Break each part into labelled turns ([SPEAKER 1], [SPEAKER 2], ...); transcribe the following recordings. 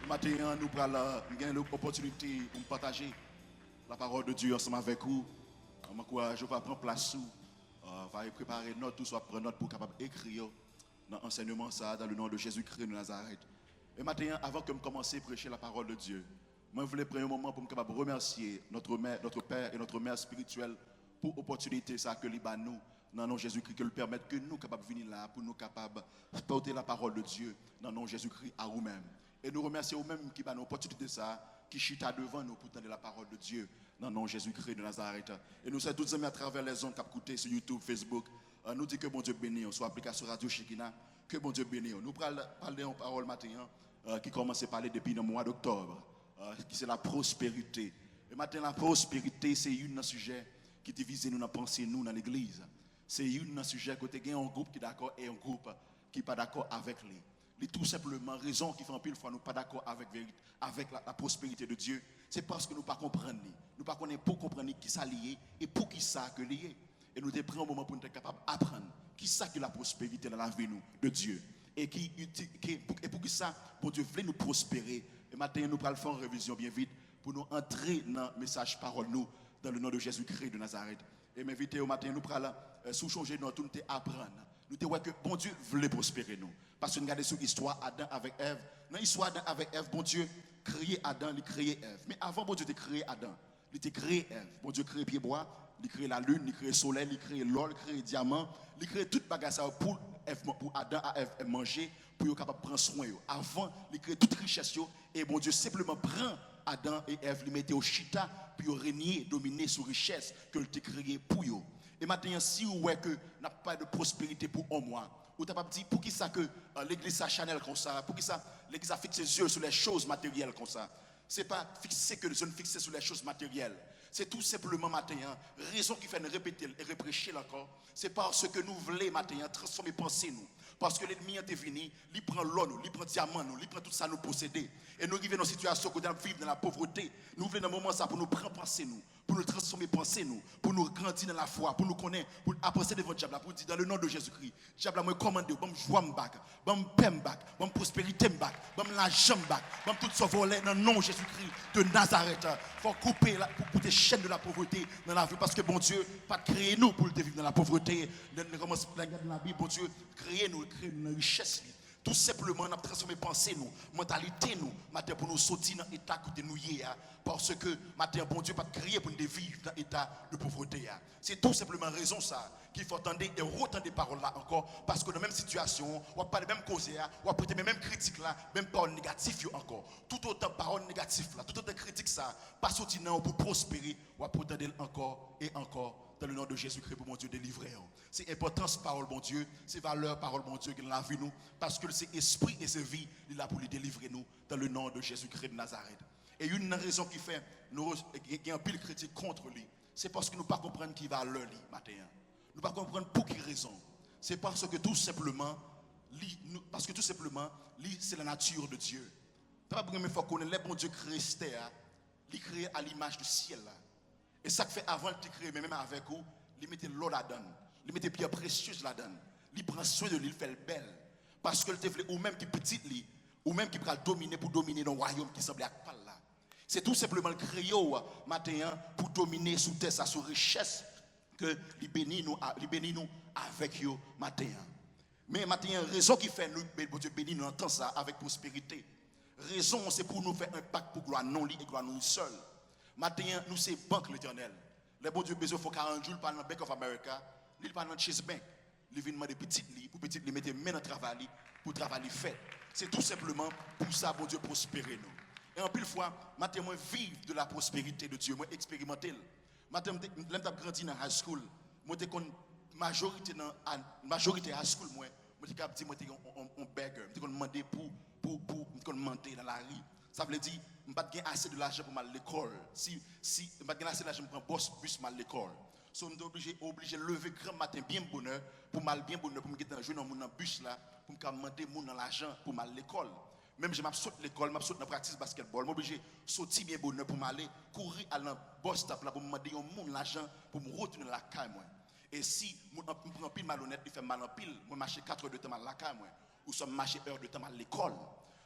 [SPEAKER 1] Matin, nous avons l'opportunité pour partager la parole de Dieu ensemble avec vous. Je vais prendre place sous, va préparer note, tout soit prendre note pour capable écrire dans l'enseignement ça dans le nom de Jésus-Christ de Nazareth. Et maintenant, avant que je commence à prêcher la parole de Dieu, moi je voulais prendre un moment pour me capable remercier notre Père et notre Mère spirituelle pour l'opportunité ça que liba nous dans le nom de Jésus-Christ, que le permettre que nous capables venir là pour nous capables porter la parole de Dieu dans le nom de Jésus-Christ à vous-même. Et nous remercions vous-même qui va nous opportunité ça, qui chita devant nous pour tendre la parole de Dieu dans le nom de Jésus-Christ de Nazareth. Et nous sommes tous amis à travers les ondes qui écoutent sur YouTube, Facebook. Nous disons que bon Dieu bénisse, sur l'application Radio Shekina, que bon Dieu bénisse. Nous parlons en parole matin qui commence à parler depuis le mois d'octobre, qui c'est la prospérité. Et maintenant, la prospérité, c'est un sujet qui divise nous dans la pensée, nous dans l'église. C'est un sujet que tu as un groupe qui est d'accord et un groupe qui n'est pas d'accord avec lui. C'est tout simplement raison qui fait en pile fois nous pas d'accord avec la prospérité de Dieu. C'est parce que nous ne pas comprendre. Nous pas connaissons pour comprendre qui ça lié et pour qui ça que lié. Et nous devons prendre un moment pour nous être capables d'apprendre qui ça que la prospérité dans la vie nous, de Dieu. Et pour qui ça, pour Dieu voulait nous prospérer. Et maintenant, nous allons faire une révision bien vite pour nous entrer dans le message parole nous, dans le nom de Jésus-Christ de Nazareth. Et m'inviter au matin, nous allons sous-changer notre tout, nous apprendre. Nous te voyons que bon Dieu voulait prospérer nous. Parce que nous regardons sur l'histoire Adam avec Ève. Dans l'histoire Adam avec Ève, bon Dieu créé Adam, il créé Ève. Mais avant bon Dieu de créer Adam, il a créé Ève. Bon Dieu créé pied bois, il créé la lune, il créé le soleil, il créé l'or, il créé le diamant, il créé toute bagage pour Adam à Ève manger, pour être capable de prendre soin. Avant, il créé toute richesse et bon Dieu simplement prend Adam et Ève, il mettait au chita, puis régner, dominer sur richesse que il a créé pour eux. Et maintenant, si vous voyez que n'a pas de prospérité pour un mois, ou t'as pas dit pour qui ça que l'église a chanel comme ça, pour qui ça l'église a fixé ses yeux sur les choses matérielles comme ça. C'est pas fixé que les jeunes fixés sur les choses matérielles. C'est tout simplement maintenant, raison qui fait nous répéter et reprêcher encore, c'est parce que nous voulons maintenant transformer pensée nous. Parce que l'ennemi est venu, il prend l'or, il prend le diamant, il prend tout ça nous posséder. Et nous arrivons dans une situation où nous vivons dans la pauvreté. Nous voulons dans un moment ça pour nous prendre pensée nous, pour nous transformer pensée nous, pour nous grandir dans la foi, pour nous connaître, pour avancer devant le diable, pour dire dans le nom de Jésus-Christ, diable moi commande, bon joie m'bac, bon paix m'bac, bon prospérité m'bac, bon l'argent m'bac, bon tout ce volet dans le nom de Jésus-Christ de Nazareth. Faut couper pour des chaînes de la pauvreté dans la vie parce que bon Dieu pas créé nous pour vivre dans la pauvreté. Nous commençons à regarder la Bible, bon Dieu créé nous une richesse. Tout simplement, nous avons transformé pensée, nous, mentalité, nous, matin pour nous sortir dans l'état que nous sommes. Parce que, matin, bon Dieu, pas créé pour nous vivre dans l'état de pauvreté. C'est tout simplement raison ça qu'il faut entendre et retendre des paroles là encore. Parce que dans la même situation, on n'a pas les mêmes causes, on n'a pas les mêmes critiques là, même paroles négatives encore. Tout autant de paroles négatives là, tout autant de critiques ça, pas sortir pour prospérer, on va entendre encore et encore. Dans le nom de Jésus-Christ pour mon Dieu délivrer. C'est importance parole mon Dieu, c'est valeur parole mon Dieu qui l'a vu nous parce que c'est esprit et c'est vie il a pour les délivrer nous dans le nom de Jésus-Christ de Nazareth. Et une raison qui fait nous il y a un pile critique contre lui, c'est parce que nous ne pas comprendre qui va leur matin. Nous ne pas comprendre pour quelle raison. C'est parce que tout simplement c'est la nature de Dieu. Tu pas faut connaître les bon Dieu créé terre, il créé à l'image du ciel là. Et ça que fait avant de te créer, mais même avec vous, il mettait l'eau là-dedans, il mettait pierre précieuse là-dedans, il prend soin de lui, il fait le bel. Parce que le te voulait, ou même qui petit lui, ou même qui peut dominer pour dominer dans le royaume qui semblait à pas là. C'est tout simplement le créé matin pour dominer sous terre, sa richesse, que il bénit nous avec eux matin. Mais matin, raison qui fait nous, Dieu bénit nous en temps ça avec prospérité. Raison, c'est pour nous faire un pacte pour gloire non lui et gloire nous seul. Maintenant, nous c'est banque l'éternel. Les bon Dieu besoin faut 40 jours par dans Bank of America, il pas dans Chase Bank. Il vient demander petit lit pour petit lit mettre main dans travail pour travail fait. C'est tout simplement pour ça bon Dieu prospérer nous. Et en pile fois, maintenant moi vivre de la prospérité de Dieu, moi expérimenter. Maintenant j'ai grandi dans high school, moi t'ai majorité high school moi t'ai dit moi t'ai on beggar, m'ai demander pour demander dans la rue. Ça veut dire je n'ai pas assez de l'argent pour aller à l'école. Si je n'ai pas assez d'argent pour prendre bus pour aller à l'école. So, je suis obligé de lever grand matin bien bonheur pour me jouer dans mon bus là pour me demander mon l'argent pour aller à l'école. Même je m'absorbe l'école, je m'absorbe dans la pratique basketball, je suis obligé de sortir bien bonheur pour m'aller courir à la bus stop là pour me demander l'argent pour me retourner à la caille moi. Et si je prends pile malhonnête, il fait mal en pile, je marche 4 heures de temps à la caille moi ou je marche 1 heure de temps à l'école.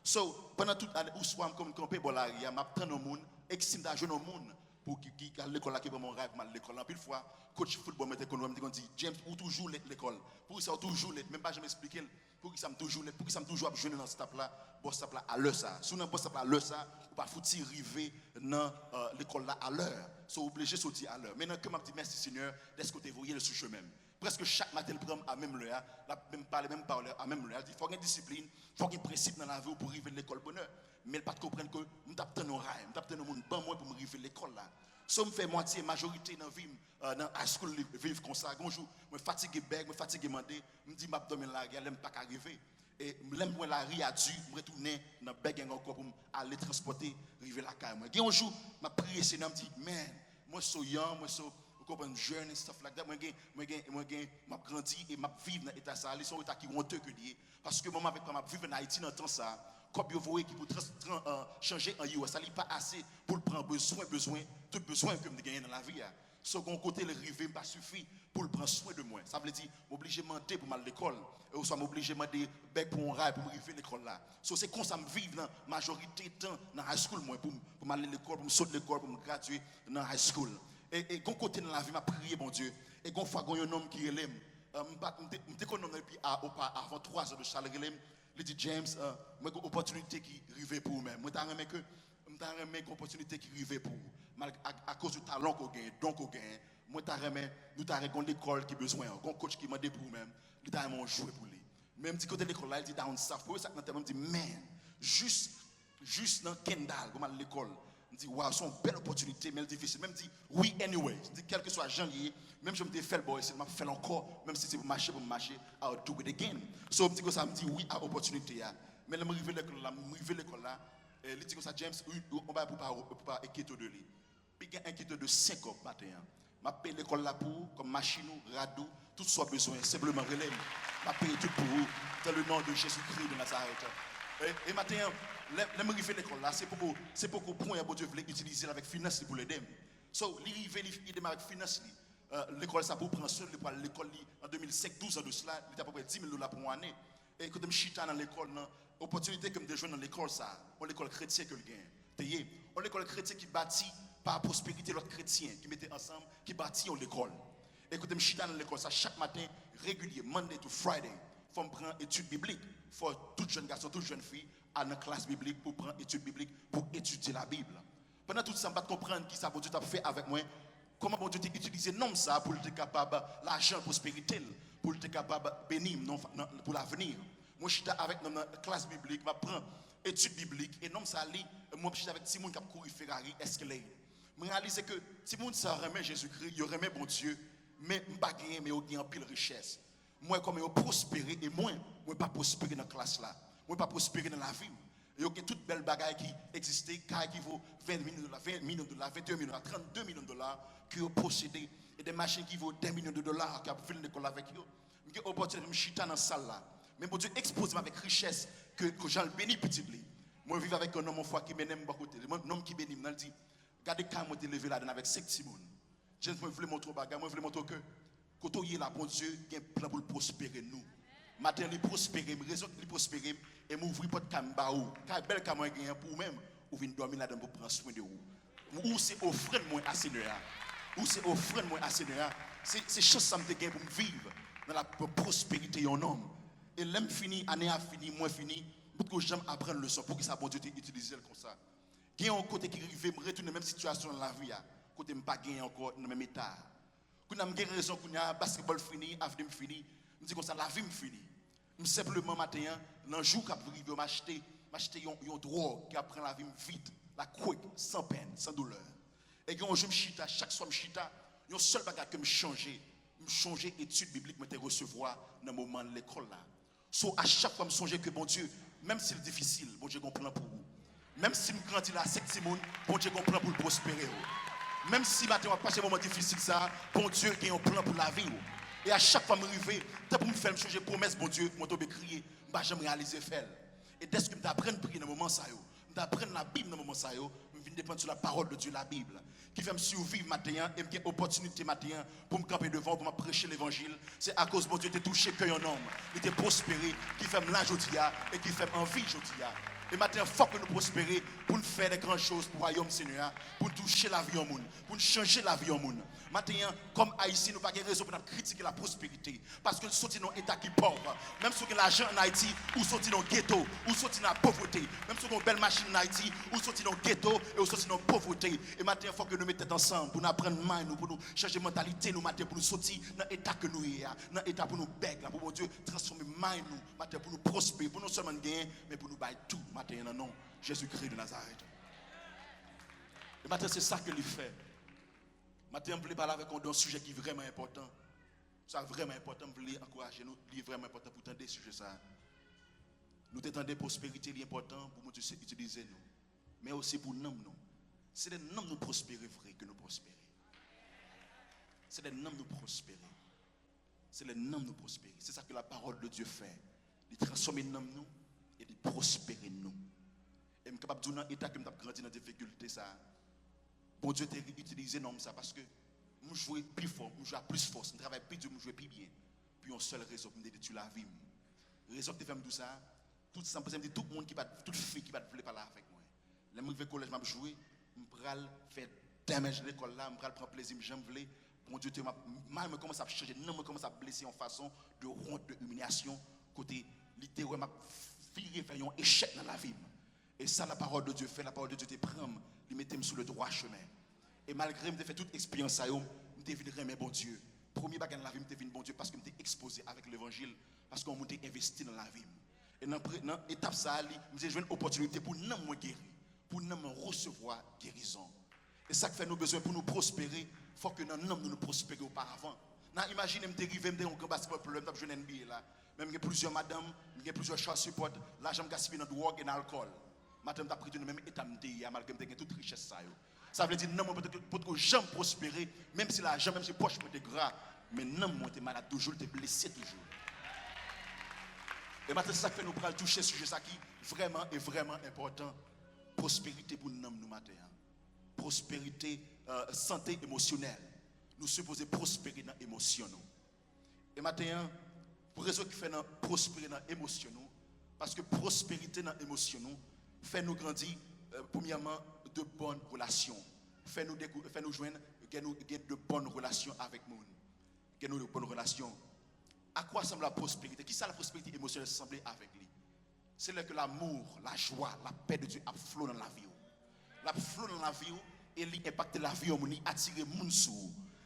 [SPEAKER 1] So, pendant toute l'année, où soit comme campé pour l'arrière, m'attends au monde, exime d'argent au monde pour qui à l'école là qui prend mon rêve mal l'école. En pile fois, coach football mettait qu'on me dit James ou toujours l'école. Pour ça toujours même pas jamais expliquer pour qui ça me toujours pour qui ça me toujours jouer dans ce tape là, boss tape là à l'heure ça. Si on boss tape là à l'heure ça, ou pas foutir arriver dans l'école là à l'heure. So obligé de sortir à l'heure. Maintenant que m'a dit merci Seigneur, laisse côté voyer le sous chemin. Presque chaque matin le prend à même l'heure, la même parler à même l'heure. Il faut une discipline, il faut un principe dans la vie pour arriver à l'école bonheur. Mais pas de comprendre que nous t'attends nos rails, nous t'attends monde bon moi pour me arriver à l'école là. So me fait moitié majorité dans vie dans high school vivre comme ça. Un jour, me fatigué beg, me fatigué mandé, me dit m'a dormir là, elle pas arriver. Et l'aime moi la ri a dû me retourner dans beg encore pour aller transporter arriver la caille moi. Un jour, m'a prié Seigneur me dit man, moi so young, moi so comme jeune et stuff like that, moi m'a grandi et m'a vivre dans état ça, ils sont état qui honteux que lié parce que moi avec m'a vivre en Haïti dans temps ça, comme vous voyez qui pour changer en US, ça n'est pas assez pour prendre besoin tout besoin que me gagner dans la vie. So qu'on côté le rivé pas suffit pour prendre soin de moi. Ça veut dire m'obliger demander pour aller à l'école et soit m'obliger demander bec pour un rail pour arriver à l'école là. So c'est comme ça me vivre dans majorité temps dans high school moi pour aller à l'école, pour me sauter l'école, pour me graduer dans high school. Et gon côté dans la vie m'a prié mon Dieu et gon fois gon un homme qui relève m'te connais depuis avant 3 heures de Charles relève il dit James moi une opportunité qui arrivait pour moi moi t'a remet que m't'a remet une opportunité qui arrivait pour à cause du talent qu'on gagne donc qu'on gagne moi t'a remet nous t'a regon l'école qui besoin gon coach qui m'a demandé pour même il t'a remet jouer pour lui même dit côté l'école là il dit down south pour ça que me dit man juste dans Kendall comme à l'école me dit waouh c'est une belle opportunité mais difficile même dit oui anyway dit quel que soit janvier même je me dis fait boy c'est m'a fait encore même si c'est pour marcher I'll do it again so me dit que ça me dit oui à opportunité mais là me arrivé l'école là il dit que ça James on va pour pas inquiéter de lui puis il y a inquiété de 5 ans matin m'a payé l'école là pour comme machine radou tout soit besoin simplement relève m'a payé tout pour vous dans le nom de Jésus-Christ de Nazareth. Et maintenant, les arriver l'école là, c'est pour que point bon Dieu voulait utiliser avec finance pour l'aider. So, il démarre avec finance l'école ça pour prendre seul pour l'école en 2005 12 ans de cela, il a à peu près $10,000 pour une année. Et quand je chita dans l'école opportunité que me déjoindre dans l'école ça, on l'école chrétienne que le gagne. On l'école chrétienne qui bâtit par prospérité l'autre chrétien qui mettait ensemble qui bâtit l'école. Et quand je chita dans l'école ça chaque matin régulier Monday to Friday. Faut prendre études bibliques. Faut tout jeune garçon, toute jeune fille à une classe biblique pour prendre études bibliques pour étudier la Bible. Pendant tout ça, on va comprendre qui ça bon Dieu t'a fait avec moi. Comment bon Dieu t'a utilisé non ça pour être capable l'argent prospérité, pour être capable bénir pour l'avenir. Moi je suis avec une classe biblique, je prends études bibliques et non ça lit moi je suis avec Simon qui a couru Ferrari Escalade. Je réalise que Simon ça remet Jésus-Christ, il remet bon Dieu, mais pas gagner mais il a en pile richesse. Moi comme je prospérer et moi pas prospérer dans la classe là. Moi pas prospérer dans la vie. Il y a toutes belles bagailles qui existent, qui vaut $20 millions, $20 millions, $21 millions, $32 millions que vous possédez et des machines qui vaut $10 millions qui a fait l'école avec vous. J'ai opportunité de me chita dans la salle là. Mais mon Dieu expose avec richesse que j'en bénis petit blé. Moi je vis avec un homme foi qui m'aime beaucoup côté. Un homme qui bénit me dit regardez quand moi levé là avec 5 Simon. Je voulais montrer bagarre, moi je voulais montrer que quand on est là bon Dieu, il y a un plan pour prospérer nous. Matin il prospérer, raison il prospérer et m'ouvrir porte camba ou car belle cam moi gagne pour même ou venir dormir là-dedans pour prendre soin de vous. Ou c'est offrir moi à Seigneur. Ou c'est offrir moi à Seigneur. C'est chose ça me gagne pour me vivre dans la prospérité un homme. Et l'aime fini, année a fini, moi fini, pour que j'aime apprendre le son pour que ça bon Dieu utiliser comme ça. Il y a un côté qui arrive me retourner même situation dans la vie côté me pas gagner encore dans même état. Quand on a une raison qu'on a basketball fini, avenir fini, me dit comme ça la vie me fini. Simplement matin dans jour qu'a arrivé m'acheter un drogue qui apprend la vie vite, la quick, sans peine, sans douleur. Et quand je me chita, chaque soir me chita, un seul bagage que me changer études bibliques me recevoir dans le moment de l'école là. So à chaque fois me songer que bon Dieu, même si c'est difficile, bon Dieu comprend pour vous. Même si me grandis là 7 Simon, bon Dieu comprend pour le prospérer. Même si matin on va passer un moment difficile ça, bon Dieu a un plan pour la vie. Et à chaque fois me arriver, pour me faire changer promesse bon Dieu, moi tomber crier, bah j'aime réaliser faire. Et dès que m'apprendre à prier dans le moment ça yo, m'apprendre la Bible dans le moment ça yo, me viens dépendre sur la parole de Dieu la Bible qui fait me survivre matin et me donne opportunité matin pour me camper devant pour me prêcher l'évangile. C'est à cause bon Dieu t'a touché qu'un homme, il était prospéré qui fait me là aujourd'hui et qui fait envie aujourd'hui. Et maintenant, il faut que nous prospérions pour nous faire des grandes choses pour le royaume Seigneur, pour toucher la vie au monde, pour nous changer la vie au monde. Maintenant, comme Haïti, nous n'avons pas de raison pour critiquer la prospérité. Parce que nous sommes dans un État qui est pauvre. Même si nous avons l'argent en Haïti, nous sommes dans le ghetto, nous sommes dans la pauvreté. Même si nous avons une belle machine en Haïti, nous sommes dans le ghetto et nous sommes dans la pauvreté. Et maintenant, il faut que nous mettions ensemble pour nous apprendre main, pour nous changer de mentalité, pour nous sortir dans l'état que nous sommes, dans l'état pour nous bêcher, pour mon Dieu transformer main, pour nous prospérer, pour nous seulement gagner, mais pour nous bailler tout. Maintenant, dans le nom de Jésus-Christ de Nazareth. Et maintenant, c'est ça que lui fait. Maintenant, je voulais parler avec un sujet qui est vraiment important. C'est vraiment important, je voulais encourager nous, c'est vraiment important pour tenter ce sujet. Nous t'entendons prospérité, c'est important pour nous utiliser nous. Mais aussi pour nous. C'est des noms nous prospérer vrai que nous prospérer. C'est des noms nous prospérer. C'est les noms nous prospérer. C'est ça que la parole de Dieu fait. Il transforme les noms nous et il prospérer nous. Et je suis capable de dire dans l'état que je grandi dans la difficulté, ça. Bon Dieu t'a utilisé non ça parce que je joue plus fort, je joue à plus force, je travaille plus dur, je joue plus bien. Puis une seule raison pour me détruire la vie. La raison que tu fais tout ça, tout ça, tout le monde qui va, toute fille qui va vouloir parler avec moi. Là, je vais au collège, je vais jouer, je vais faire damage à l'école là, je vais prendre plaisir, je vais bon Dieu, mal me commence à changer, non me commence à blesser en façon de honte, de humiliation, côté littéralement, je vais faire un échec dans la vie. Et ça, la parole de Dieu fait, la parole de Dieu te prend, il mettait sur le droit chemin. Et malgré que j'ai fait toute expérience, je suis venu bon Dieu. Premier bagage dans la vie, je suis venu bon Dieu parce que je suis exposé avec l'évangile, parce qu'on m'a investi dans la vie. Et dans l'étape ça, j'ai joué une opportunité pour nous guérir, pour nous recevoir guérison. Et ça fait nous besoin pour nous prospérer, il faut que nous prospérions auparavant. Imaginez, je suis arrivé dans un grand basketball problème, je suis NBA là. Même plusieurs madames, plusieurs chats support, là j'aime gaspiller dans la drogue et dans l'alcool. Maintenant, je suis pris dans le même état, malgré que j'ai toute richesse. Ça veut dire non, pour que j'aime prospérer, même si l'argent, même si poche peut être gras, mais non, moi, tu es malade toujours, tu es blessé toujours. Et maintenant, c'est ça que nous prenons toucher ce sujet qui est vraiment important. Prospérité pour nous matin. Prospérité, santé émotionnelle. Nous supposons prospérer dans l'émotion. Et maintenant, pour raison qui fait prospérer dans l'émotion, parce que prospérité dans l'émotion fait nous grandir, premièrement, de bonnes relations. Fait nous joindre, de bonnes relations avec nous. De bonnes relations. À quoi ressemble la prospérité? Qui ça la prospérité émotionnelle semble avec lui? C'est là que l'amour, la joie, la paix de Dieu a flot dans la vie. La flot dans la vie et il impacte la vie, il attire les gens sur.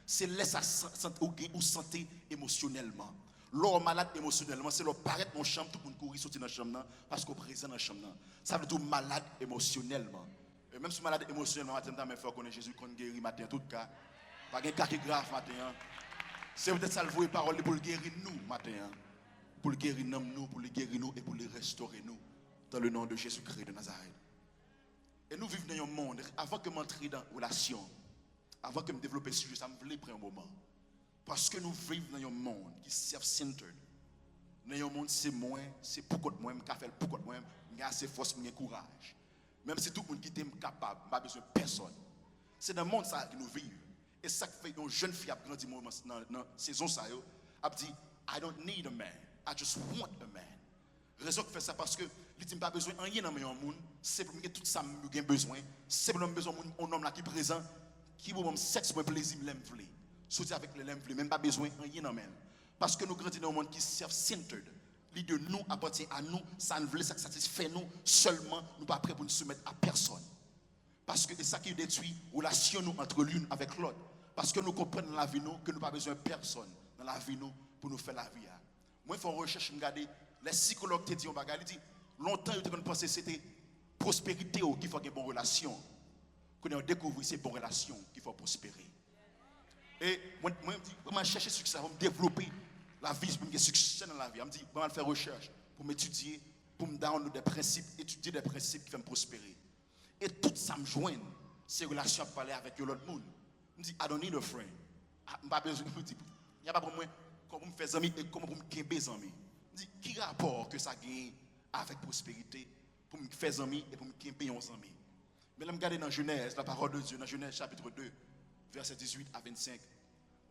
[SPEAKER 1] C'est là ça ou santé émotionnellement. L'homme malade émotionnellement, c'est le paraître dans la chambre, tout le monde courir sortir dans la chambre parce qu'on est présent dans la chambre. Ça veut dire malade émotionnellement. Et même si malade émotionnellement, il faut qu'on ait Jésus qu'on guérit matin, tout cas. Pas de cas qui grave matin. C'est peut-être ça le voie parole pour le guérir nous matin. Pour le guérir nous, pour le guérir nous et pour le restaurer nous. Dans le nom de Jésus-Christ de Nazareth. Et nous vivons dans un monde, avant que m'entrer dans la relation, avant que me développer ce sujet, ça me voulait prendre un moment. Parce que nous vivons dans un monde qui est self-centered. Dans un monde, c'est moi, c'est pourquoi moi, je fais pourquoi moi, j'ai assez force, j'ai courage. Même si tout le monde qui est capable, je n'ai pas besoin de personne. C'est dans le monde ça que nous vivons. Et ça fait une jeune fille a grandi dans la saison ça, a dit, I don't need a man, I just want a man. Raison qui fait ça parce que il dit pas besoin de rien dans mon monde, c'est pour tout ça j'ai besoin, c'est pour besoin d'un homme là qui est présent, qui veut mon sexe, mon plaisir, l'aime vle. Sortir avec le l'aime vle, même pas besoin de rien dans même. Parce que nous grandissons dans un monde qui est self-centered. L'idée de nous appartient à nous, ça ne veut ça satisfait nous seulement, nous pas prêts pour nous soumettre à personne. Parce que c'est ça qui détruit la relation nous entre l'une avec l'autre. Parce que nous comprenons dans la vie nous que nous n'avons pas besoin de personne dans la vie nous pour nous faire la vie. Moi, il faut rechercher, regarder, les psychologues te disent, ils disent, longtemps, ils ont pensé que c'était prospérité qu'il faut une bonne relation. Quand on découvre ces bonnes relations qu'il faut prospérer. Et moi, je dis, vraiment chercher succès, je vais développer la vie pour me succès dans la vie. Je me dis, je vais faire recherche pour m'étudier, pour me donner des principes, étudier des principes qui font me prospérer. Et tout ça me joint, ces relations à parler avec l'autre monde. Je me dis, I don't need a friend. Je n'ai pas besoin de dire, il n'y a pas pour moi, comment me faire amis et comment me faire des amis. Je me dis, quel rapport que ça gagne avec prospérité pour me faire amis et pour me faire des amis. Mais là, je regarde dans Genèse, la parole de Dieu, dans Genèse chapitre 2, versets 18 à 25.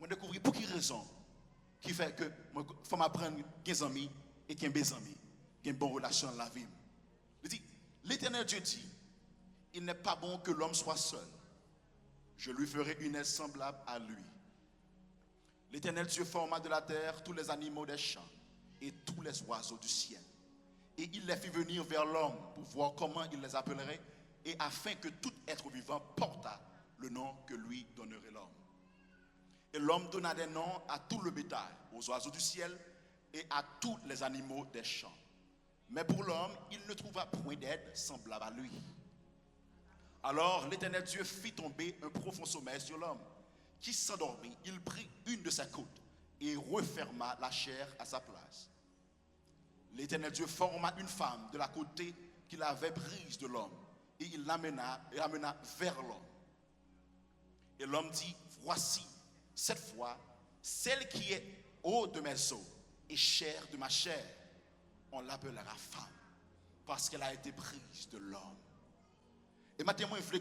[SPEAKER 1] On découvre pour quelle raison qui fait que il faut m'apprendre des amis et qu'il y ait des amis, qu'il y ait une bonne relation dans la vie. Je dis, L'Éternel Dieu dit, il n'est pas bon que l'homme soit seul. Je lui ferai une aide semblable à lui. L'Éternel Dieu forma de la terre tous les animaux des champs et tous les oiseaux du ciel. Et il les fit venir vers l'homme pour voir comment il les appellerait et afin que tout être vivant portât le nom que lui donnerait l'homme. Et l'homme donna des noms à tout le bétail, aux oiseaux du ciel et à tous les animaux des champs. Mais pour l'homme, il ne trouva point d'aide semblable à lui. Alors l'Éternel Dieu fit tomber un profond sommeil sur l'homme, qui s'endormit. Il prit une de ses côtes et referma la chair à sa place. L'Éternel Dieu forma une femme de la côté qu'il avait prise de l'homme, et il l'amena vers l'homme. Et l'homme dit, voici, cette fois, celle qui est haut de mes os et chair de ma chair, on l'appellera femme, parce qu'elle a été prise de l'homme. Et maintenant, je veux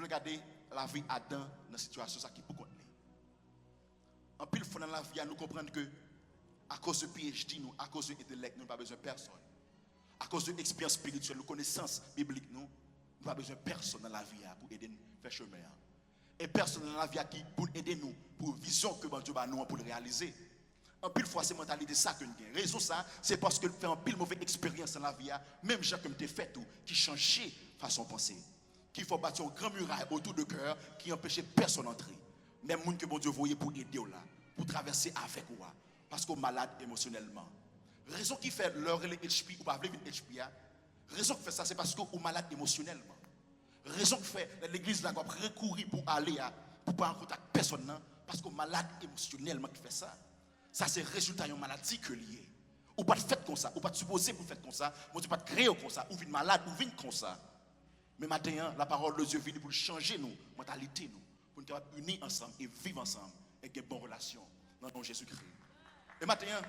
[SPEAKER 1] regarder la vie d'Adam dans la situation qui peut contenir. En pile, il faut dans la vie, nous comprendre que, à cause de PhD, nous, à cause de l'intellect, nous n'avons pas besoin de personne. À cause de l'expérience spirituelle, de connaissance biblique, nous n'avons pas besoin de personne dans la vie pour aider nous à faire chemin. Et personne dans la vie qui pour aider nous, pour vision que Dieu va nous pour le réaliser. En pile fois, c'est mentalité ça que nous avons. Raison ça, c'est parce que nous faisons en pile mauvaise expérience dans la vie, même gens comme tu fait tout, qui changeait façon de penser. Qu'il faut bâtir un grand muraille autour de cœur qui empêchait personne d'entrer. Même les gens que bon Dieu voyait pour aider là, pour traverser avec vous, parce qu'on est malade émotionnellement. Raison qui fait leur HP ou pas vivre une HP, raison qui fait ça, c'est parce qu'on est malade émotionnellement. Raison qui fait l'église là va recourir pour aller pour pas en contact avec personne, parce qu'on est malade émotionnellement qui fait ça. Ça c'est le résultat d'une maladie que lié. Ou pas de fait comme ça, ou pas de supposer pour faire comme ça, ou pas de créer comme ça, ou vivre malade, ou vivre comme ça. Mais maintenant, la parole de Dieu vient pour changer nous, mentalité nous, pour nous capables unis ensemble et vivre ensemble avec des bonnes relations dans le nom de Jésus-Christ. Et maintenant,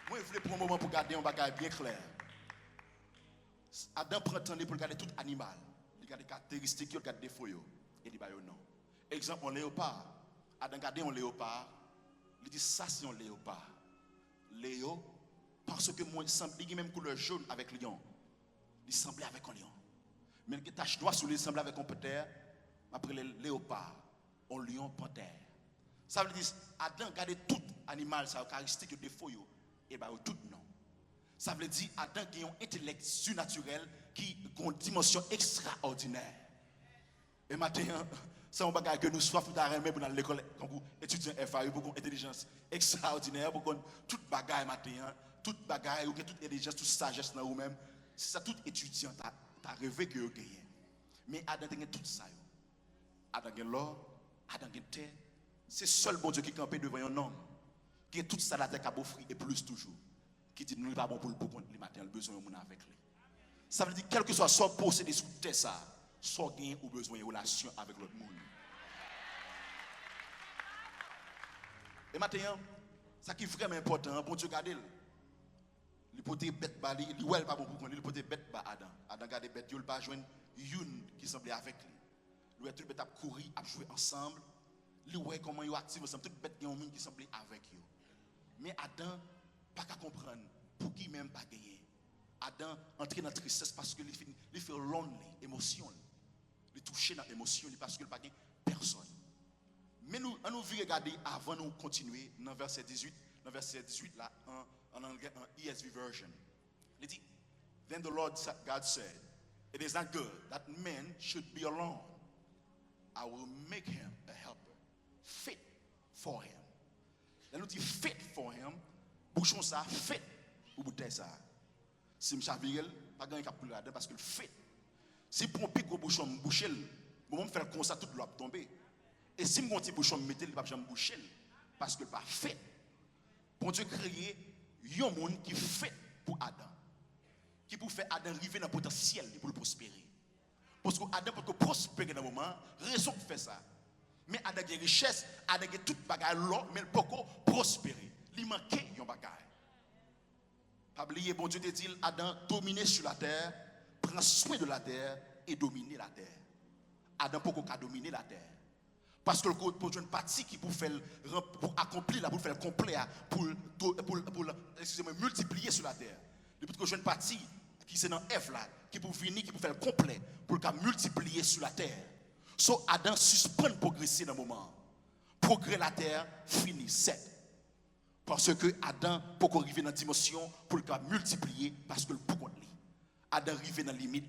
[SPEAKER 1] moi je voulais prendre un moment pour garder un bagage bien clair. Adam prend le temps pour regarder tout animal, il regarde des caractéristiques, il regarde des défauts, et il dit non. Exemple, un léopard. Adam regarde un léopard, il dit ça c'est un léopard. Léo, parce que moi il semble même couleur jaune avec lion. Il semblait avec un lion. Mais les taches noires sur lui semblent avec un panthère. Après le léopard, un lion, panthère. Ça veut dire Adam regardait tout animal, sa caractéristique, des défauts, et bien tout non. Ça veut dire Adam a un intellect surnaturel qui a une dimension extraordinaire. Et maintenant, c'est un bagage que nous soif d'arrêter pour dans l'école, quand vous étudiez FAE, pour une intelligence extraordinaire, pour qu'on tout bagage maintenant, tout bagage, toute intelligence, toute sagesse dans vous-même. C'est ça, tout étudiant, t'as rêvé que vous gagnez. Mais Adam a tout ça. Adam a l'or, Adam a terre. C'est seul bon Dieu qui campait devant un homme. Qui a tout ça la terre qui a offert et plus toujours. Qui dit nous n'est pas bon pour le contre le matin, le besoin de avec lui. Ça veut dire quel que soit son possédé sous terre ça, soit gagné ou besoin de relation avec l'autre monde. Et maintenant, ça qui est vraiment important, bon Dieu garde. Il peut être bête, il n'est pas bon pour lui, il peut être bête, Adam. Adam garde bête, il ne peut pas joindre une qui semblait avec lui. Il est tout bête à courir, à jouer ensemble. Il voit comment il active ensemble, tout bête qui qui semblait avec lui. Mais Adam, pas qu'à comprendre, pour qui même pas gagner. Adam entre dans la tristesse parce qu'il fait lonely, émotion. Il touche dans l'émotion parce qu'il n'a pas gagné personne. Mais nous regarder avant nous continuer dans verset 18. Dans verset 18 là, en anglais, en ESV version. Il dit, then the Lord God said, it is not good that man should be alone. I will make him a helper, fit for him. Là nous dit fit for him, bouchon ça, fit pour bouteille ça. Si je viril, pas gagner cap pour là parce que le fit. Si pour un pic au bouchon boucher, bon me faire comme ça toute l'eau tomber. Et si mon petit bouchon me mettait, il pas jamais boucher parce que pas fit. Bon Dieu créé un monde qui fait pour Adam. Qui pour faire Adam arriver dans le potentiel pour le prospérer. Parce que Adam peut prospérer dans le moment, raison pour faire ça. Mais Adam a une richesse, Adam a toute bagaille là, mais il peut prospérer. Il manque un bagaille. Pas oublier, bon Dieu te dit, Adam dominer sur la terre, prend soin de la terre et dominer la terre. Adam peut dominer la terre. Parce que pour une partie qui pour accomplir, pour faire complet, pour multiplier sur la terre. Depuis que je une partie qui c'est dans Ève là, qui pour venir, qui pour faire le complet, pour le multiplier sur la terre. So Adam suspend progresser dans le moment. Progrès la terre, fini, set. Parce que Adam, pour arriver dans la dimension, pour le multiplier, parce que le pour lui. Adam arrive dans la limite.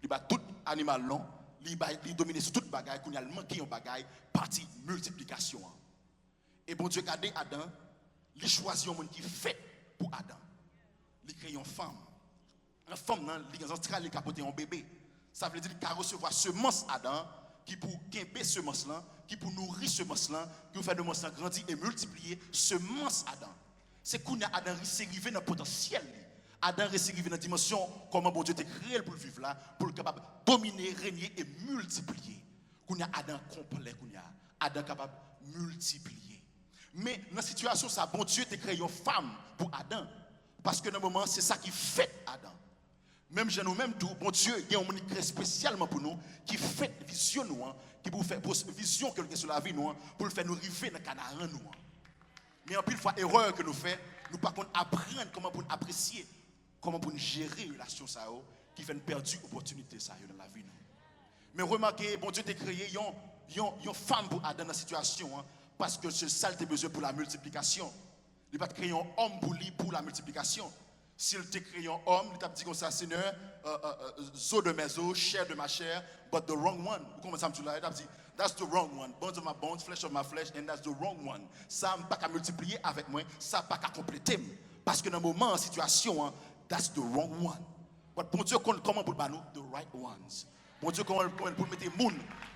[SPEAKER 1] Il va tout animal long, il domine sur toute bagaille, qu'il y a manqué en bagaille, partie multiplication. Et bon Dieu, regardez Adam, il choisit un monde qui fait pour Adam. Il crée une femme. Une femme, il a capoté un bébé. Ça veut dire qu'il a recevoir semence Adam, qui pour gagner semence là, qui pour nourrir semence là, qui pour faire de semence là grandir et multiplier semence Adam. C'est qu'on a Adam qui arrivé dans le potentiel. Adam est arrivé dans la dimension comment bon Dieu t'a créé pour vivre là, pour être capable de dominer, régner et multiplier. Qu'on a Adam complet, qu'on a Adam capable de multiplier. Mais dans la situation ça, bon Dieu t'a créé une femme pour Adam, parce que dans le moment c'est ça qui fait Adam. Même chez nous, même tout, bon Dieu, il y a un monde qui crée spécialement pour nous, qui fait vision nous, qui pour faire vision que nous sur la vie nous, pour le faire nous arriver dans le Canaan nous. Mais en plus, fois erreur que nous faisons, nous par contre apprendre comment pour apprécier, comment pour gérer les relations ça qui fait une perdue opportunité ça dans la vie nous. Mais remarquez, bon Dieu t'a créé une femme pour Adam dans la situation, parce que c'est ça qu'il a besoin pour la multiplication. Il va créer un homme pour lui pour la multiplication. S'il te crée un homme, il t'a dit comme ça, Seigneur, zo de mes os, chair de ma chair, but the wrong one. Vous comprenez ça, il t'a dit, that's the wrong one. Bones of my bones, flesh of my flesh, and that's the wrong one. Ça n'a pas qu'à multiplier avec moi, ça n'a pas qu'à compléter. Parce que dans le moment, en situation, that's the wrong one. But bon Dieu, comment pour nous? The right ones. Bon Dieu, comment pour mettre des gens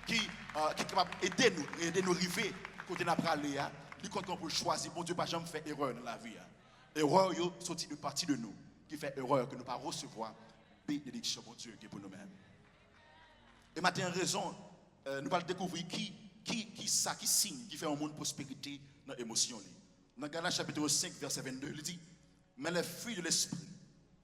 [SPEAKER 1] qui est capable d'aider nous arriver, côté n'a pas aller, il compte pour choisir. Bon Dieu, pas jamais faire erreur dans la vie. Erreur, sorti de partie de nous, qui fait erreur, que nous ne pas recevoir bénédiction, mon Dieu, qui est pour nous-mêmes. Et maintenant, raison, nous allons découvrir qui signe, qui fait un monde prospérité dans l'émotion. Dans Galates chapitre 5, verset 22, il dit, mais les fruits de l'esprit,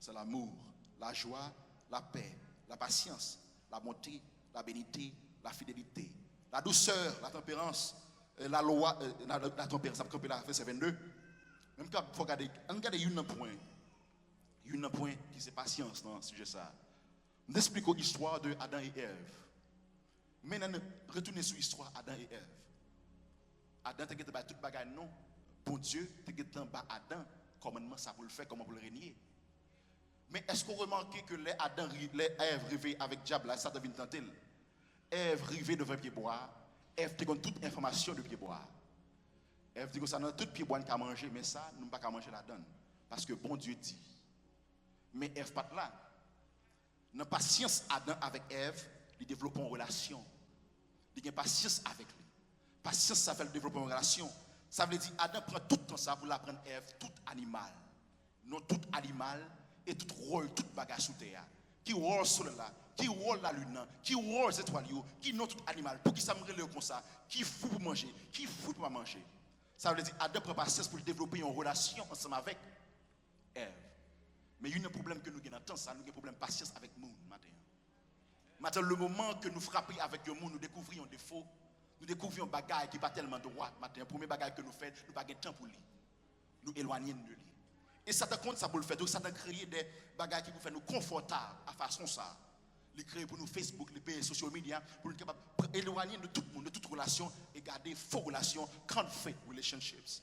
[SPEAKER 1] c'est l'amour, la joie, la paix, la patience, la bonté, la bénité, la fidélité, la douceur, la tempérance, la loi, la tempérance, verset 22. Même quand il faut regarder un point qui c'est patience dans ce sujet ça. Nous expliquons l'histoire de Adam et Ève. Maintenant, retournez sur l'histoire Adam et Ève. Adam t'inquiète pas toute bagaille non. Bon Dieu t'inquiète pas Adam comment ça pour le faire, comment pour le régner. Mais est-ce qu'on remarque que les Ève rêvaient avec diable là, ça devient tenter. Ève rêvait devant pied bois. Ève te donne toute information de pied bois. Ève dit que ça n'a tout pied bois qu'à manger, mais ça, nous ne pouvons pas manger la donne. Parce que bon Dieu dit. Mais Ève pas là. Dans la patience Adam avec Ève, il développe une relation. Il a patience avec lui. Patience, ça fait le développement de relation. Ça veut dire Adam prend tout le temps ça pour l'apprendre Ève, tout animal. Non tout animal et tout rôle, tout bagage sous terre. Qui rôle sur là, qui rôle la lune, qui rôle les étoiles, qui non tout animal. Pour qui ça me relève comme ça, qui fou pour manger, qui fou pour manger. Ça veut dire Adam prend patience pour développer une relation ensemble avec Ève. Mais il y a un problème que nous avons dans le temps, ça, nous avons un problème de patience avec nous matin. Maintenant, le moment que nous frappons avec le monde, nous découvrons un défaut, nous découvrons un bagage qui n'est pas tellement droit. Matin, le premier bagage que nous faisons, nous n'avons pas de temps pour lui. Nous éloigner de lui. Et ça te compte ça pour le faire. Donc ça te créer des bagages qui nous font nous confortables à façon ça. Les créer pour nous Facebook, les social media, pour nous capables éloigner de tout le monde, de toute relation et garder faux relations, conflict relationships.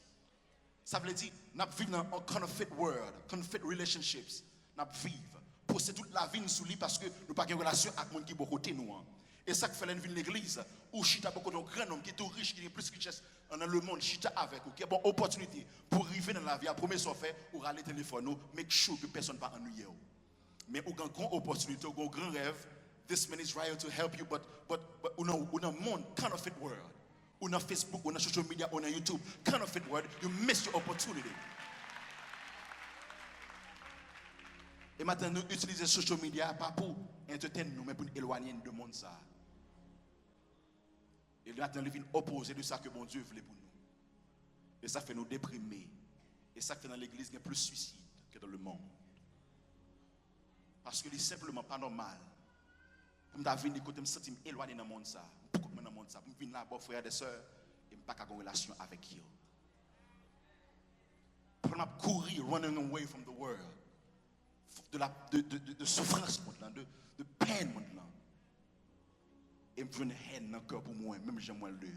[SPEAKER 1] Ça veut dire, nous vivons dans un conflict world, conflict relationships. Nous vivons. Poser toute la vie sous lui parce que nous n'avons pas de relation avec les gens qui sont côté nous. Et ça qui fait l'église, où chita beaucoup de grands hommes qui sont riches, qui ont plus de richesse dans le monde, chita avec, qui ont une opportunité pour arriver dans la vie. La première chose fait, ou râler le téléphone, make sure que personne ne va ennuyer. Mais ou une grande opportunité, ou un grand rêve, this man is trying to help you, but on a monde, counterfeit world. On a Facebook, on a social media, on a YouTube, counterfeit world, you miss your opportunity. Et maintenant, nous utilisons social media pas pour entertainer nous, mais pour nous éloigner de monde ça. Et maintenant, nous venons opposer de ça que bon Dieu voulait pour nous. Et ça fait nous déprimer. Et ça fait dans l'église qu'il y a plus de suicides que dans le monde. Parce que c'est simplement pas normal. Pour me venir côté me sentir éloigné dans le monde ça. Pourquoi dans le monde ça? Pour me venir là, bon frères et sœurs, et pas avoir une relation avec eux. Pour me courir, running away from the world. de souffrance, de peine. Et je veux une haine dans le cœur pour moi, même j'aime le dehors.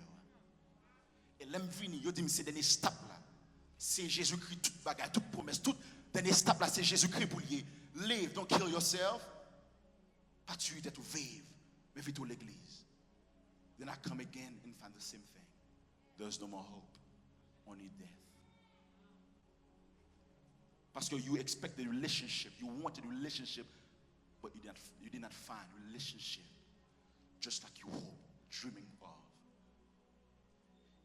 [SPEAKER 1] Et l'homme vini, il dit, c'est dernier step là. C'est Jésus-Christ, toute bagarre, toute promesse, toute dernier step là, c'est Jésus-Christ pour lier. Live, don't kill yourself. Pas tuer tête ou vivre, mais vite l'église. Then I come again and find the same thing. There's no more hope, only death. Parce que you expect the relationship, you wanted a relationship, but you did not find a relationship just like you hope, dreaming of.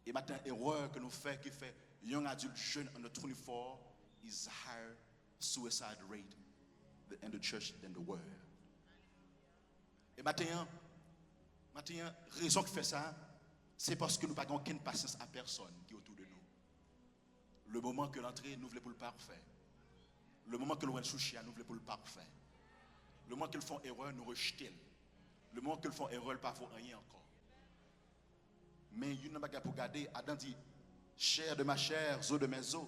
[SPEAKER 1] Et maintenant, erreur que nous faisons, qui fait young adult jeune under 24 is higher suicide rate in the church than the world. Et maintenant, raison qui fait ça, c'est parce que nous n'avons aucune patience à personne qui est autour de nous. Le moment que l'entrée nous voulons pour le parfait. Le moment que nous voulons soucher, nous voulons pour le parfait. Le moment qu'ils font erreur, nous rejetons. Le moment qu'ils font erreur, pas faut rien encore. Mais il y a une chose pour garder. Adam dit, chair de ma chair, os de mes os.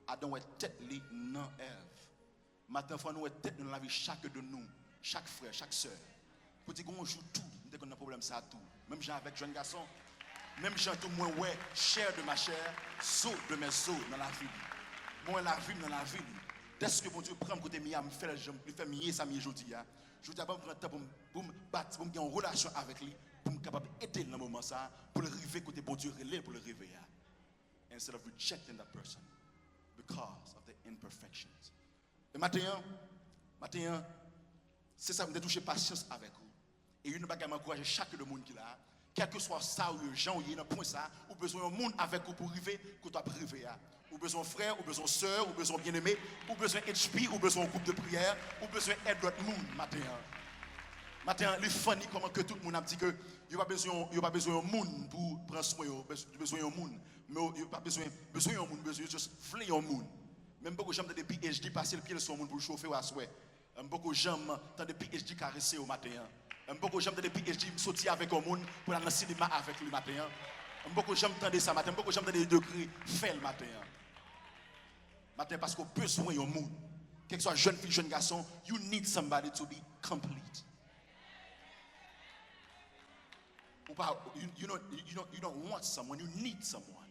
[SPEAKER 1] Adam est tête li non Ève. Maintenant, il faut nous être tête dans la vie chaque de nous, chaque frère, chaque soeur. Pour dire qu'on joue tout, dès qu'on a un problème, ça tout. Même gens avec jeune garçon, même gens tout moins ouais, chair de ma chair, os de mes os dans la vie. Moi la vie dans la vie. Dès que mon Dieu prend mon côté mia, me fait mier ça mier aujourd'hui. Je dis pas prendre temps pour me battre, pour me avoir une relation avec lui, pour me capable aider dans le moment ça, pour le river côté bon Dieu relais pour le réveiller. Instead of rejecting that person because of the imperfections. Et maintenant, c'est ça me toucher patience avec vous. Et une bagarre m'encourager chaque de monde qui là, quel que soit ça ou gens ou il y a un point ça, ou besoin un monde avec vous pour arriver que tu as privé. Ou besoin frère, ou besoin sœur, ou besoin bien-aimé, ou besoin HP, ou besoin groupe de prière, ou besoin aide d'autres monde matin. Matin, les funny comment que tout le monde a dit que il n'y a pas besoin de monde pour prendre soin, il y a besoin de monde. Mais il n'y a pas besoin de monde, besoin juste fler un monde. Même beaucoup de gens des PhD passer le pied sur le monde pour chauffer à souhait. Beaucoup de gens dans des PhD caresser au matin. Beaucoup de gens dans des PhD sortir avec un monde pour aller dans le cinéma avec le matin. Beaucoup de gens entendent ça matin, beaucoup de gens dans des degrés fait le matin. Matin parce qu'on a besoin d'un monde. Quel que soit jeune fille, jeune garçon, you need somebody to be complete. You don't want someone, you need someone.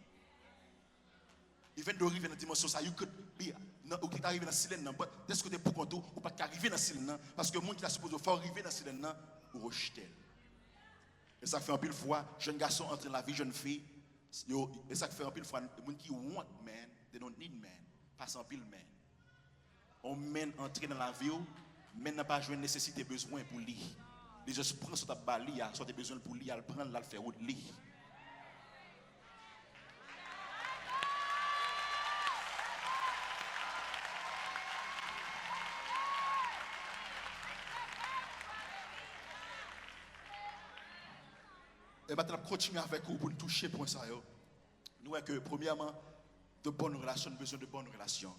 [SPEAKER 1] Even though you arrive dans la dimension ça, you could be, ou qui arrive dans le cylindre, mais dès que tu es pour qu'on ou pas arriver dans le cylindre, parce que le monde qui est supposé faire arriver dans le cylindre, ou rejeter. Et ça fait un pile fois, jeune garçon entre dans la vie, jeune fille, et ça fait un pile fois, les gens qui want man, they don't need man, passe en pile man. On mène entrer dans la vie, mais n'a pas joué nécessité, besoin pour lui. Il juste prend sur ta balie, soit des besoins pour lui, il prend, il fait autre lit. Et maintenant, continuer avec vous pour nous toucher pour ça. Nous voyons que, premièrement, de bonnes relations, besoin de bonnes relations.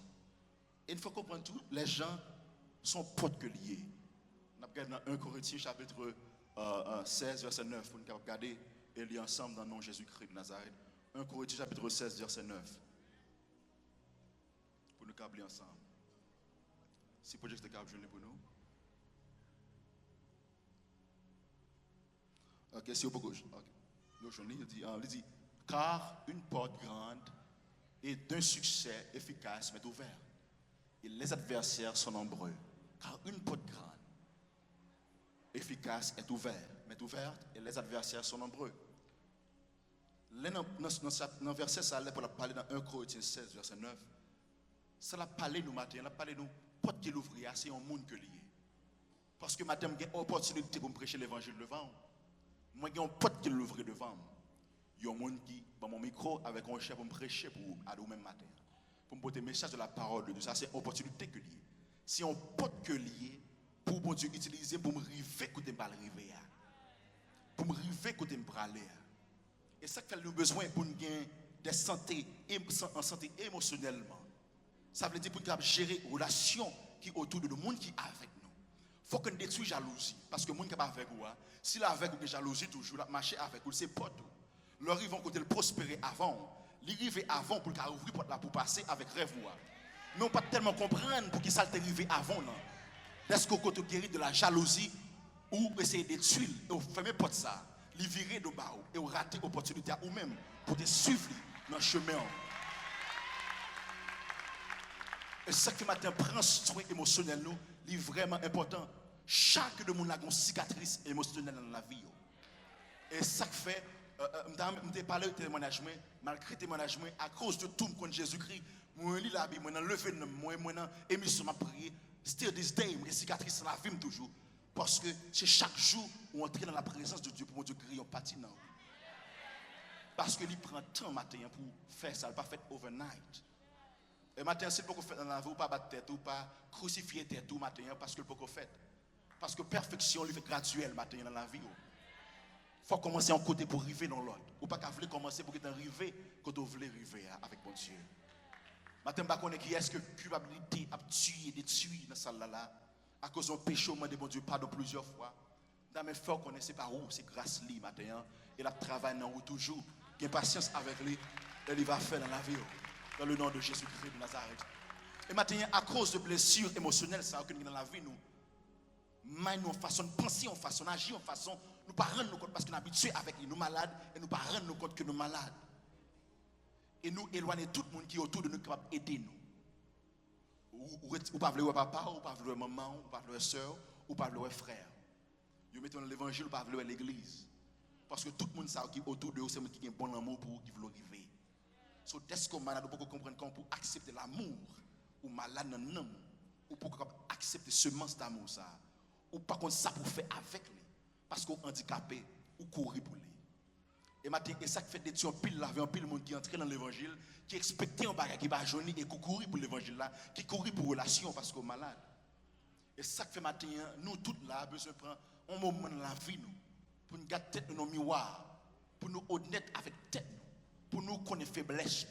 [SPEAKER 1] Et il faut comprendre tout, les gens sont potes que liés. On a regardé dans 1 Corinthiens chapitre 16, verset 9, pour nous regarder et lire ensemble dans le nom de Jésus-Christ de Nazareth. 1 Corinthiens chapitre 16, verset 9. Pour nous câbler ensemble. Si le projet de câble pour nous. Ok, si vous pouvez. Il dit, car une porte grande et d'un succès efficace m'est ouverte. Et les adversaires sont nombreux. Car une porte grande, efficace est ouverte et les adversaires sont nombreux. Dans le verset, ça allait pour parler dans 1 Corinthiens 16, verset 9. Ça l'a parlé nous matin, ça l'a parlé nous, porte qui l'ouvre, c'est un monde que lié. Parce que matin, j'ai une opportunité pour me prêcher l'évangile devant. Moi, j'ai un pote qui l'ouvre devant. Il y a un monde qui, dans mon micro, avec un chef pour me prêcher pour aller au même matin. Pour me porter le message de la parole de Dieu. Ça, c'est une opportunité que lié. Si on pote que lié, pour bon Dieu utiliser pour me river côté me river. Pour me river côté me praler. Et ça fait nous besoin pour nous gagner des santé en santé émotionnellement. Ça veut dire pour nous gérer les relations qui sont autour de nous, le monde qui est avec nous. Il faut qu'on détruise la jalousie. Parce que le monde qui est avec vous, si là avec vous, la jalousie toujours, la marcher avec vous, c'est pote. Leur ils vont côté le prospérer avant. Ils arrivent avant pour ouvrir porte là pour passer avec rêve. Mais on ne peut pas tellement comprendre pour qu'ils ça arrivé avant. Non. Est-ce que vous guéri de la jalousie ou essayer de tuer, et vous fermez porte ça, les virer de bas et vous ratez l'opportunité ou même pour te suivre dans le chemin. Et ça qui matin prend soin émotionnel nous, c'est vraiment important. Chaque de monde a une cicatrice émotionnelle dans la vie. Et ça qui fait, je parlé de témoignage, malgré témoignage, à cause de tout contre Jésus-Christ, moi je lis la Bible, moi je levé, moi je émission m'a prié, still this day, mes cicatrices dans la vie toujours. Parce que c'est chaque jour où on entre dans la présence de Dieu pour Dieu créer un patinant. Parce qu'il prend temps matin pour faire ça, il pas fait overnight. Et matin, c'est pour faire dans la vie, ou pas battre tête, ou pas crucifier tête, ou matin, parce que le pour faire. Parce que perfection, il fait graduel matin dans la vie. Il faut commencer en côté pour arriver dans l'autre. Ou pas qu'à commencer pour arriver quand vous voulez arriver avec bon Dieu. Matin, je ne sais qui est-ce que culpabilité a tué, détruit dans cette salle-là. À cause de péché, moi, de bon Dieu, pardon plusieurs fois. Dans mes forts, qu'on ne sait pas où, c'est grâce lui matin. Et la travaille dans où toujours. Il y a patience avec lui. Et il va faire dans la vie. Dans le nom de Jésus-Christ de Nazareth. Et maintenant, à cause de blessures émotionnelles, ça que nous dans la vie, nous en façon de penser, en façon d'agir, en façon, nous ne pas rendre compte parce qu'on est habitué avec nous malades et nous ne pas rendre compte que nous malades. Et nous éloigner tout le monde qui est autour de nous capable d'aider nous. Ou pas vouloir papa, ou pas vouloir maman, ou pas vouloir soeur, ou pas vouloir frère. Vous mettez dans l'évangile, ou pas vouloir l'église. Parce que tout le monde sait qui est autour de vous, c'est qui a un bon amour pour vous, qui veut arriver. So, dès qu'on est malade, on peut comprendre comment pour accepter l'amour, ou malade dans l'âme, ou pour accepter semence d'amour, ça, ou pas contre ça pour faire avec lui, parce qu'on est handicapé, ou courir pour lui. Et maintenant, et ça fait des gens pile là, un pile monde qui entre dans l'évangile, qui expectait un bagage qui va jaunir et qui courir pour l'évangile là, qui courir pour relation parce qu'on est malade. Et ça fait maintenant, nous tous là, besoin de prendre un moment dans la vie, nous, pour nous garder tête dans nos miroirs, pour nous honnêtes avec tête, pour nous connaître faiblesse.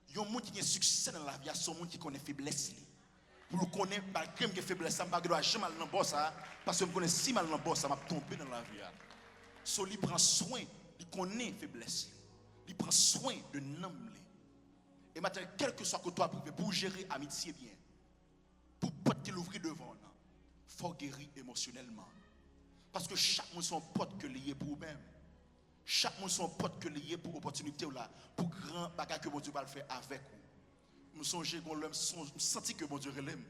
[SPEAKER 1] Il y a un monde qui a succès dans la vie, il y a un monde qui connaît faiblesse. Pour nous connaître, malgré que faiblesse, ça ne va jamais mal dans le boss, parce que je connais si mal dans le boss, ça va tomber dans la vie. So, il prend soin, il connaît faiblesse, il prend soin de l'homme. Et maintenant, quel que soit que toi privé, pour gérer amitié bien, pour ne pas te l'ouvrir devant, il faut guérir émotionnellement. Parce que chaque monde son pote que lié pour vous-même. Chaque monde son pote que lié pour l'opportunité là, pour grand bagage que mon Dieu va le faire avec vous. Nous songeons qu'on l'aime, nous sentons que mon Dieu l'aime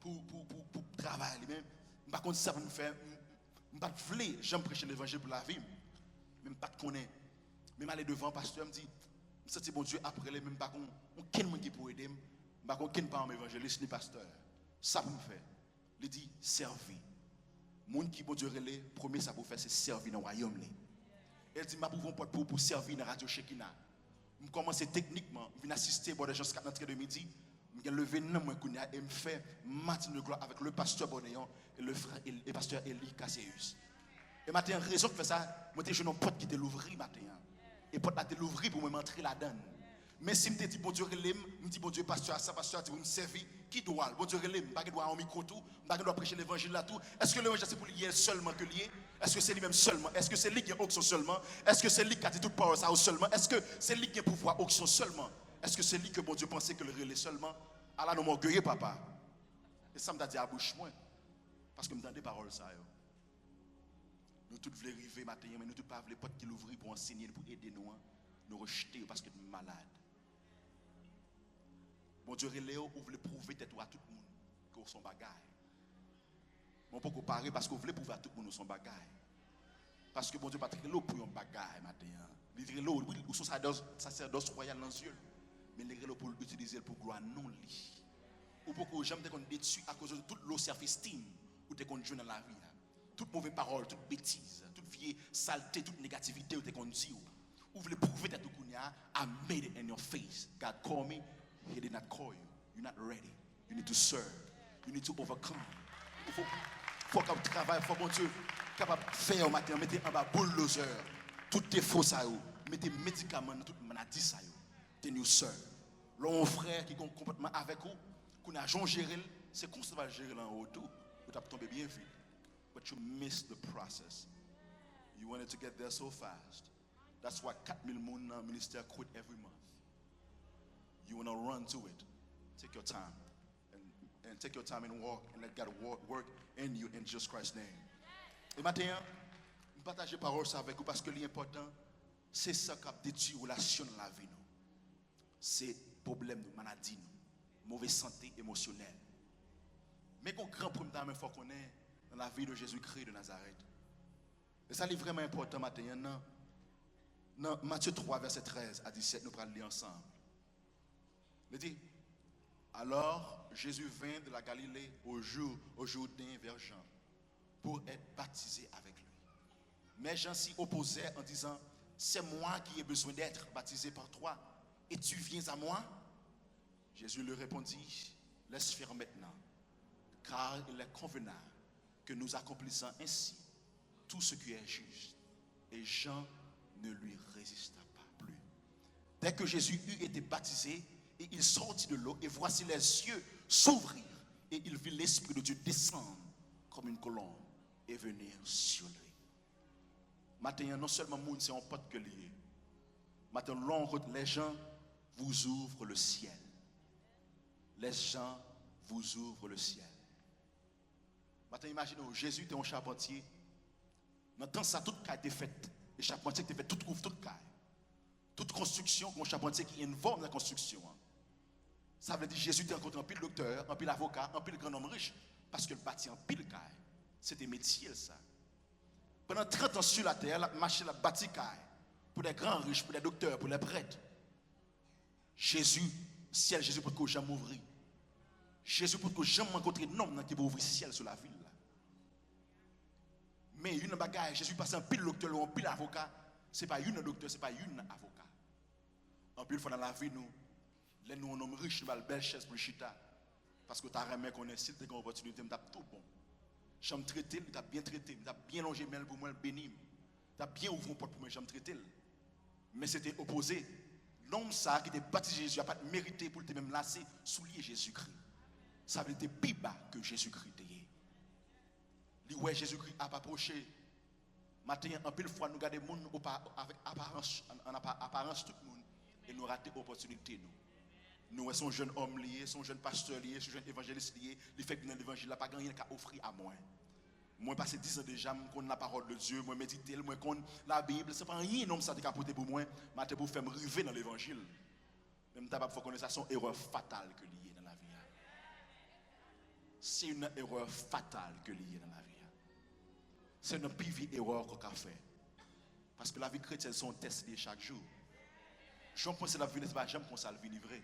[SPEAKER 1] pour travailler lui-même. Par contre, ça va nous faire, je ne pas vouloir, j'aime prêcher l'évangile pour la vie, même pas de connaître. Même aller devant, pasteur me dit, je sens mon Dieu après les même pas qu'on quel monde qui peut aider, pas qu'on quel pas un évangéliste ni pasteur. Ça pour me faire. Il dit servir. Monde qui bon Dieu relais, premier ça pour faire c'est servir dans le royaume. Elle dit ma pouvons pour servir dans radio Shekina. Je commence techniquement, je viens assister à des gens qui sont de midi, je viens lever non moi et me faire matin de gloire avec le pasteur Bonéon et le frère et le pasteur Eli Casseus. Et matin raison pour faire ça, moi j'ai un pote qui te l'ouvrir matin. Et pote là te l'ouvrir pour me montrer la donne. Mais si me dit bon Dieu relève, me dit bon Dieu pasteur ça pasteur tu me servir qui doit bon Dieu relève, pas doit en micro tout, pas doit prêcher l'évangile là tout. Est-ce que l'évangile c'est pour lui seulement que lié? Est-ce que c'est lui-même seulement? Est-ce que c'est lui qui a onction seulement? Est-ce que c'est lui qui a dit toute parole ça seulement? Est-ce que c'est lui qui a pouvoir onction seulement? Est-ce que c'est lui que bon Dieu pensait que le relais seulement? Allah nous m'orgueillez papa. Et ça me dit à bouche moins parce que me donne des paroles ça yo. Nous tous voulons arriver matin mais nous tous pas voulons porte qui l'ouvrir pour enseigner pour aider nous nous rejeter parce que nous sommes malades. Bon Dieu Léo, vous voulez prouver à tout le monde que vous sont bagaille. Bon pas comparer parce que vous voulez prouver à tout le monde que vous sont bagaille. Parce que bon Dieu pas très lourd pour un bagaille matin. Il est très lourd, oui, ou son sacerdoce royal dans les yeux. Mais il est très lourd pour l'utiliser pour gloire non li. Ou pour que jamais qu'on détruit à cause de toute low self-esteem ou de qu'on joue dans la vie. Toute mauvaise parole, toute bêtise, toute vieille saleté, toute négativité ou de qu'on dit. Vous voulez prouver à tout le monde, I made it in your face. God called me. He did not call you. You're not ready. You need to serve. You need to overcome. Il faut qu'on travaille, il faut bon Dieu capable de faire au matin, mettez en bas bulldozer, toutes tes fausses à vous, mettez médicaments dans toute maladie ça yo. Then you serve. L'on frère qui a un comportement avec vous, qu'on a Jean gérer, c'est qu'on va gérer en haut tout. Vous avez tombé bien vite. But you missed the process. You wanted to get there so fast. That's why 4,000 moun ministère quit every month. You want to run to it. Take your time and take your time and walk and let God work in you in Jesus Christ's name. Et maintenant, je partage la parole avec vous parce que l'important, c'est ça qui a détruit la relation dans la vie. C'est problème de maladie, mauvaise santé émotionnelle. Mais qu'on grand problème, il faut qu'on ait dans la vie de Jésus-Christ de Nazareth. Et ça, c'est vraiment important maintenant. Dans Matthieu 3, verset 13 à 17, nous allons lire ensemble. Il dit, alors Jésus vint de la Galilée au Jourdain vers Jean pour être baptisé avec lui. Mais Jean s'y opposait en disant, c'est moi qui ai besoin d'être baptisé par toi et tu viens à moi? Jésus lui répondit, laisse faire maintenant, car il est convenable que nous accomplissions ainsi tout ce qui est juste. Et Jean ne lui résista pas plus. Dès que Jésus eut été baptisé, et il sortit de l'eau, et voici les yeux s'ouvrir, et il vit l'Esprit de Dieu descendre comme une colombe et venir sur lui. Maintenant, non seulement monde, c'est un pote que lié. Maintenant, les gens vous ouvrent le ciel. Les gens vous ouvrent le ciel. Maintenant, imaginez, Jésus était un charpentier. Maintenant, ça, toute caille était faite. Et charpentier était fait, tout couvre, toute caille. Toute construction, un charpentier qui involve la construction. Ça veut dire que Jésus était rencontré un pile docteur, un pile avocat, un pile grand homme riche. Parce que le bâti en pile caille. C'était métier, ça. Pendant 30 ans sur la terre, la machine a bâti caille. Pour les grands riches, pour les docteurs, pour les prêtres. Jésus, ciel, Jésus pour que jamais ouvrir. Jésus pour que jamais rencontrer un homme qui va ouvrir le ciel sur la ville. Là. Mais une bagaille, Jésus passe un pile docteur ou un pile avocat. Ce n'est pas une docteur, ce n'est pas une avocat. En pile fois dans la vie, nous un homme riche, nous avons une belle chaise pour le chita. Parce que tu as remis qu'on est, si tu as une opportunité, tu as tout bon. J'aime traiter, tu as bien traité, tu as bien longé pour moi, béni. Tu as bien ouvert une porte pour moi, j'aime traiter. Mais c'était opposé. L'homme ça qui était baptisé Jésus n'a pas mérité pour te même lasser soulier Jésus-Christ. Ça veut dire plus bas que Jésus-Christ. Ouais, Jésus-Christ a approché. Maintenant, en pile fois, nous regardons les gens avec apparence tout le monde et nous ratons l'opportunité. Nous sommes jeunes hommes liés, sommes jeunes pasteurs liés, sommes jeunes évangélistes liés. Les faits que dans l'évangile, n'a pas rien qu'à offrir à moi. Moi, passé 10 ans déjà, je connais la parole de Dieu, moi, méditer, moi, connais la Bible. Ce n'est pas rien non, ça qui a apporté pour moi, mais pour faire me river dans l'évangile. Même si faut connaître ça, c'est une erreur fatale que liée dans la vie. C'est une erreur fatale que liée dans la vie. C'est une pire erreur qu'on a fait. Parce que la vie chrétienne, c'est un test chaque jour. Je pense que la vie n'est pas jamais comme ça, la vie livrée.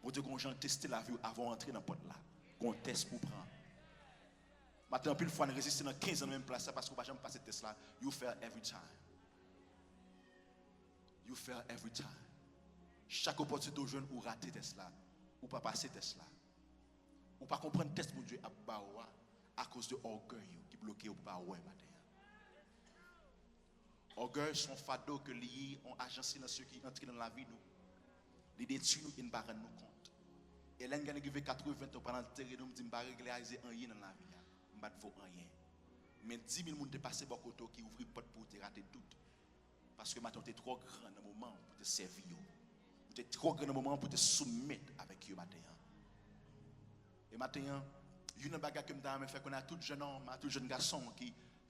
[SPEAKER 1] Pour dire qu'on a testé la vie avant d'entrer dans le pot là. Qu'on teste pour prendre. Maintenant, pile fois, on résiste dans 15 ans dans la même place parce qu'on ne va jamais passer ce test là. You fail every time. You fail every time. Chaque opportunité aux jeunes ou rater test là, ou pas passer test là. Ou pas comprendre le test pour Dieu à cause de l'orgueil qui bloque ou pas ouais matin. Orgueil sont fardeaux que liés ont agencé dans ceux qui entrent dans la vie nous. Les détruits nous et ne pas rendre nous compte. Et là, nous avons 80 ans pendant le terrain, nous disons, je ne vais pas réaliser rien dans la vie. Je ne vais pas rien. Mais 10 000 personnes passent par côté qui ouvrent porte pour te rater tout. Parce que maintenant, tu es trop grand dans le moment pour te servir. Tu es trop grand dans le moment pour te soumettre avec eux matin. Et maintenant, il y a une bagarre que je fait qu'on a tout jeune homme, tout jeune garçon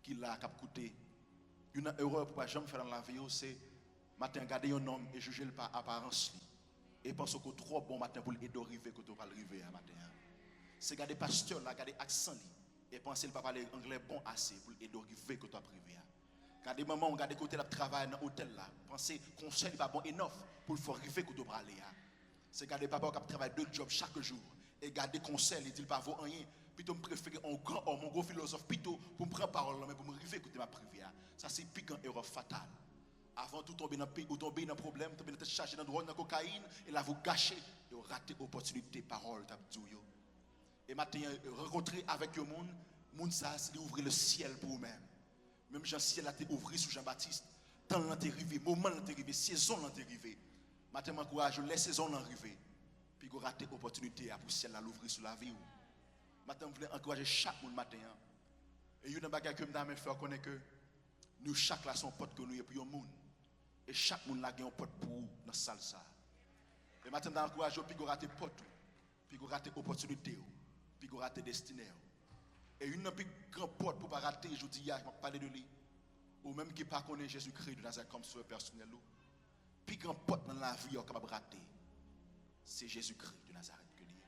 [SPEAKER 1] qui l'a coûté. Une erreur pour ne jamais faire dans la vie, c'est matin garder un homme et juger le par apparence. Et penser que trop bon matin pour l'aider arriver que tu vas arriver à matin. C'est garder pasteur là, garder accent et penser qu'il va parler anglais bon assez pour l'aider arriver que tu vas arriver. Garder maman, garder côté la travail dans l'hôtel là, penser conseil pas bon enough pour faire arriver que tu vas aller. C'est garder papa qui travaille 2 jobs chaque jour et garder conseil, il dit pas vaut rien. Plutôt me préférer un grand homme, un gros philosophe plutôt pour me prendre parole mais pour me arriver que tu vas priver. Ça c'est piquant erreur fatale. Avant tout tomber dans pays ou tomber dans problème, tomber dans charger dans drogue, dans cocaïne et là vous gâchez et vous ratez opportunité parole d'abdouyo. Et maintenant rencontrer avec le monde ça c'est ouvrir le ciel pour vous-même. Même Jean ciel a été ouvert sous Jean-Baptiste, temps l'est arrivé, moment l'est arrivé, saison l'est arrivé. Maintenant m'encourage les saisons l'est arrivé. Puis vous ratez opportunité pour ciel à l'ouvrir sur la vie. Maintenant vous voulez encourager chaque monde matin. Et il y a une bagarre que me faire connaître que nous chaque là son pote que nous et puis un monde. Et chaque monde là a un pote pour dans salle ça. Et maintenant d'encourager puis go rater pote. puis qu'on rate opportunité, puis qu'on rate destinée. Et une plus grande porte pour ne pas rater, je vous dis, je vais parler de lui, ou même qui ne connaît pas Jésus-Christ de Nazareth comme sauveur personnel, puis grande porte dans la vie, capable de rater, c'est Jésus-Christ de Nazareth que lui.